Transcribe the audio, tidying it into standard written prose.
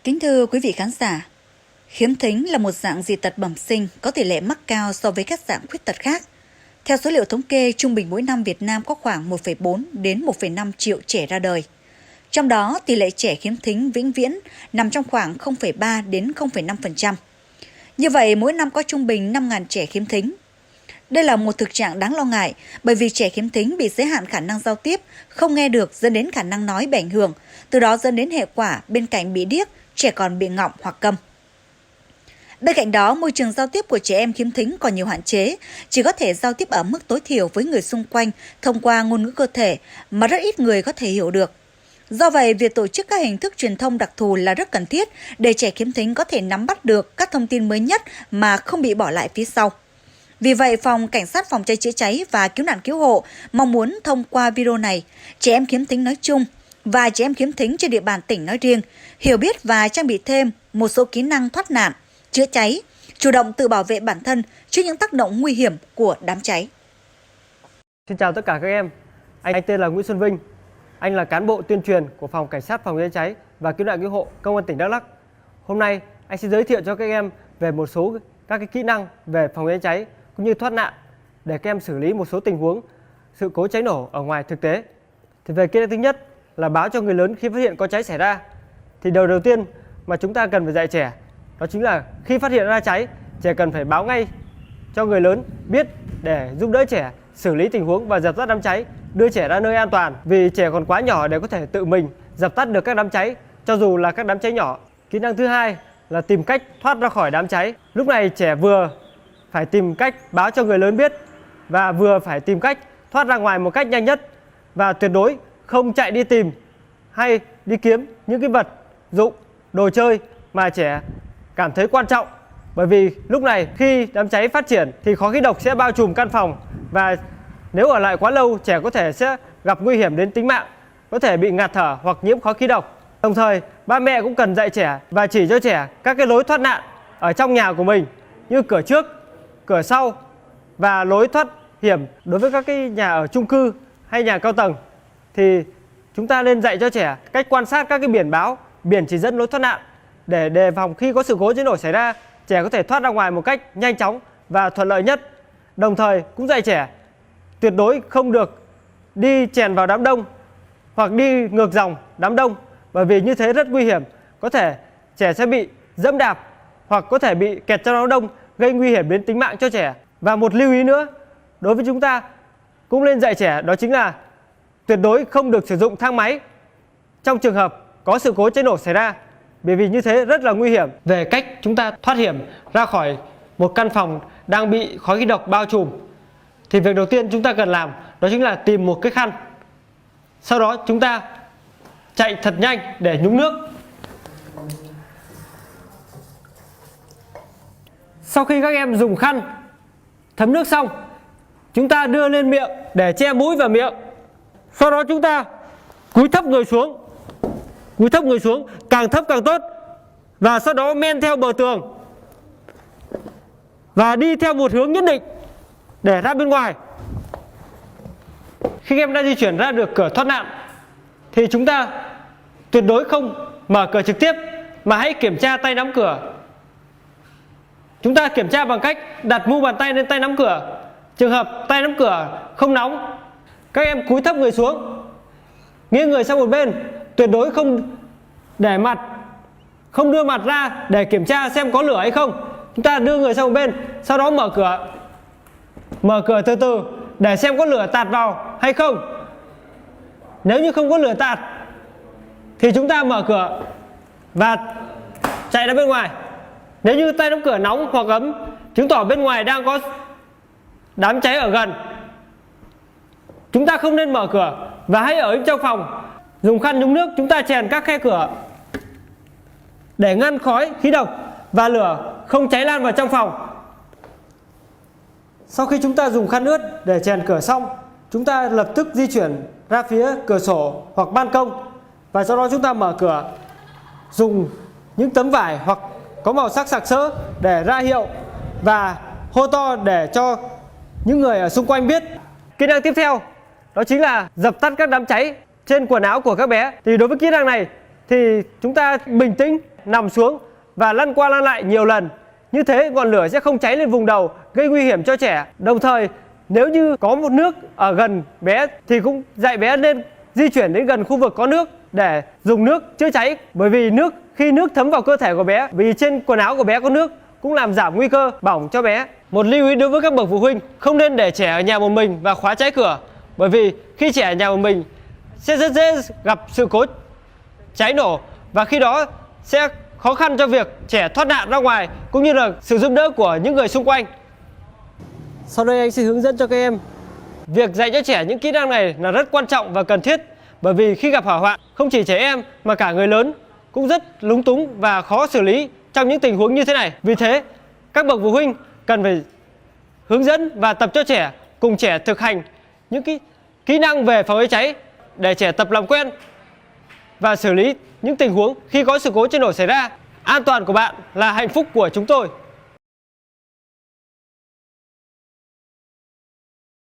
Kính thưa quý vị khán giả, khiếm thính là một dạng dị tật bẩm sinh có tỷ lệ mắc cao so với các dạng khuyết tật khác. Theo số liệu thống kê, trung bình mỗi năm Việt Nam có khoảng 1,4 đến 1,5 triệu trẻ ra đời. Trong đó, tỷ lệ trẻ khiếm thính vĩnh viễn nằm trong khoảng 0,3 đến 0,5%. Như vậy, mỗi năm có trung bình 5.000 trẻ khiếm thính. Đây là một thực trạng đáng lo ngại bởi vì trẻ khiếm thính bị giới hạn khả năng giao tiếp, không nghe được dẫn đến khả năng nói bị ảnh hưởng, từ đó dẫn đến hệ quả bên cạnh bị điếc, trẻ còn bị ngọng hoặc câm. Bên cạnh đó, môi trường giao tiếp của trẻ em khiếm thính còn nhiều hạn chế, chỉ có thể giao tiếp ở mức tối thiểu với người xung quanh thông qua ngôn ngữ cơ thể mà rất ít người có thể hiểu được. Do vậy, việc tổ chức các hình thức truyền thông đặc thù là rất cần thiết để trẻ khiếm thính có thể nắm bắt được các thông tin mới nhất mà không bị bỏ lại phía sau. Vì vậy, Phòng Cảnh sát Phòng cháy chữa cháy và Cứu nạn cứu hộ mong muốn thông qua video này, trẻ em khiếm thính nói chung và trẻ em khiếm thính trên địa bàn tỉnh nói riêng hiểu biết và trang bị thêm một số kỹ năng thoát nạn, chữa cháy, chủ động tự bảo vệ bản thân trước những tác động nguy hiểm của đám cháy. Xin chào tất cả các em. Anh tên là Nguyễn Xuân Vinh. Anh là cán bộ tuyên truyền của Phòng Cảnh sát Phòng cháy cháy và Cứu nạn cứu hộ Công an tỉnh Đắk Lắk. Hôm nay anh sẽ giới thiệu cho các em về một số các kỹ năng về phòng cháy cháy cũng như thoát nạn để các em xử lý một số tình huống sự cố cháy nổ ở ngoài thực tế. Thì về kỹ năng thứ nhất là báo cho người lớn khi phát hiện có cháy xảy ra. Thì đầu tiên mà chúng ta cần phải dạy trẻ đó chính là khi phát hiện ra cháy, trẻ cần phải báo ngay cho người lớn biết để giúp đỡ trẻ xử lý tình huống và dập tắt đám cháy, đưa trẻ ra nơi an toàn, vì trẻ còn quá nhỏ để có thể tự mình dập tắt được các đám cháy, cho dù là các đám cháy nhỏ. Kỹ năng thứ hai là tìm cách thoát ra khỏi đám cháy. Lúc này trẻ vừa phải tìm cách báo cho người lớn biết và vừa phải tìm cách thoát ra ngoài một cách nhanh nhất, và tuyệt đối không chạy đi tìm hay đi kiếm những cái vật dụng, đồ chơi mà trẻ cảm thấy quan trọng, bởi vì lúc này khi đám cháy phát triển thì khói khí độc sẽ bao trùm căn phòng, và nếu ở lại quá lâu trẻ có thể sẽ gặp nguy hiểm đến tính mạng, có thể bị ngạt thở hoặc nhiễm khói khí độc. Đồng thời ba mẹ cũng cần dạy trẻ và chỉ cho trẻ các cái lối thoát nạn ở trong nhà của mình, như cửa trước, cửa sau và lối thoát hiểm. Đối với các cái nhà ở chung cư hay nhà cao tầng thì chúng ta nên dạy cho trẻ cách quan sát các cái biển báo, biển chỉ dẫn lối thoát nạn để đề phòng khi có sự cố cháy nổ xảy ra, trẻ có thể thoát ra ngoài một cách nhanh chóng và thuận lợi nhất. Đồng thời cũng dạy trẻ tuyệt đối không được đi chèn vào đám đông hoặc đi ngược dòng đám đông, bởi vì như thế rất nguy hiểm, có thể trẻ sẽ bị dẫm đạp hoặc có thể bị kẹt trong đám đông, gây nguy hiểm đến tính mạng cho trẻ. Và một lưu ý nữa đối với chúng ta cũng nên dạy trẻ, đó chính là tuyệt đối không được sử dụng thang máy trong trường hợp có sự cố cháy nổ xảy ra, bởi vì như thế rất là nguy hiểm. Về cách chúng ta thoát hiểm ra khỏi một căn phòng đang bị khói khí độc bao trùm, thì việc đầu tiên chúng ta cần làm đó chính là tìm một cái khăn, sau đó chúng ta chạy thật nhanh để nhúng nước. Sau khi các em dùng khăn thấm nước xong, chúng ta đưa lên miệng để che mũi và miệng. Sau đó chúng ta cúi thấp người xuống, càng thấp càng tốt, và sau đó men theo bờ tường và đi theo một hướng nhất định để ra bên ngoài. Khi em đã di chuyển ra được cửa thoát nạn thì chúng ta tuyệt đối không mở cửa trực tiếp, mà hãy kiểm tra tay nắm cửa. Chúng ta kiểm tra bằng cách đặt mu bàn tay lên tay nắm cửa. Trường hợp tay nắm cửa không nóng, các em cúi thấp người xuống, nghiêng người sang một bên, tuyệt đối không để mặt, không đưa mặt ra để kiểm tra xem có lửa hay không. Chúng ta đưa người sang một bên, sau đó mở cửa từ từ để xem có lửa tạt vào hay không. Nếu như không có lửa tạt thì chúng ta mở cửa và chạy ra bên ngoài. Nếu như tay nắm cửa nóng hoặc ấm, chứng tỏ bên ngoài đang có đám cháy ở gần, chúng ta không nên mở cửa và hãy ở trong phòng. Dùng khăn nhúng nước chúng ta chèn các khe cửa để ngăn khói khí độc và lửa không cháy lan vào trong phòng. Sau khi chúng ta dùng khăn ướt để chèn cửa xong, chúng ta lập tức di chuyển ra phía cửa sổ hoặc ban công, và sau đó chúng ta mở cửa, dùng những tấm vải hoặc có màu sắc sặc sỡ để ra hiệu và hô to để cho những người ở xung quanh biết. Kỹ năng tiếp theo đó chính là dập tắt các đám cháy trên quần áo của các bé. Thì đối với kỹ năng này thì chúng ta bình tĩnh nằm xuống và lăn qua lăn lại nhiều lần. Như thế ngọn lửa sẽ không cháy lên vùng đầu, gây nguy hiểm cho trẻ. Đồng thời, nếu như có một nước ở gần bé thì cũng dạy bé nên di chuyển đến gần khu vực có nước để dùng nước chữa cháy. Bởi vì khi nước thấm vào cơ thể của bé, vì trên quần áo của bé có nước, cũng làm giảm nguy cơ bỏng cho bé. Một lưu ý đối với các bậc phụ huynh, không nên để trẻ ở nhà một mình và khóa trái cửa. Bởi vì khi trẻ ở nhà một mình sẽ rất dễ gặp sự cố cháy nổ, và khi đó sẽ khó khăn cho việc trẻ thoát nạn ra ngoài cũng như là sự giúp đỡ của những người xung quanh. Sau đây anh sẽ hướng dẫn cho các em. Việc dạy cho trẻ những kỹ năng này là rất quan trọng và cần thiết, bởi vì khi gặp hỏa hoạn, không chỉ trẻ em mà cả người lớn cũng rất lúng túng và khó xử lý trong những tình huống như thế này. Vì thế, các bậc phụ huynh cần phải hướng dẫn và tập cho trẻ, cùng trẻ thực hành những kỹ năng về phòng cháy cháy để trẻ tập làm quen và xử lý những tình huống khi có sự cố cháy nổ xảy ra. An toàn của bạn là hạnh phúc của chúng tôi.